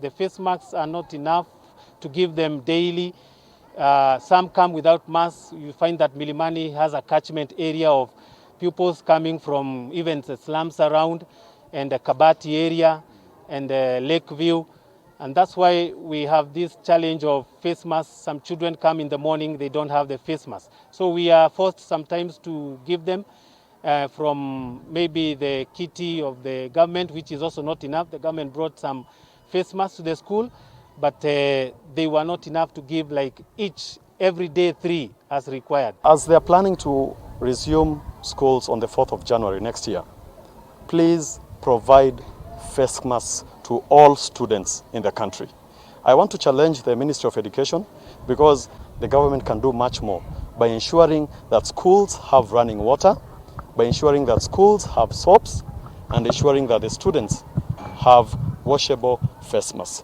The face masks are not enough to give them daily. Some come without masks. You find that Milimani has a catchment area of pupils coming from even the slums around, and the Kabati area and Lakeview. And that's why we have this challenge of face masks. Some children come in the morning, they don't have the face mask. So we are forced sometimes to give them from maybe the kitty of the government, which is also not enough. The government brought some face masks to the school, but they were not enough to give like every day 3 as required. As they are planning to resume schools on the 4th of January next year, please provide face masks to all students in the country. I want to challenge the Ministry of Education, because the government can do much more by ensuring that schools have running water, by ensuring that schools have soaps, and ensuring that the students have washable face masks.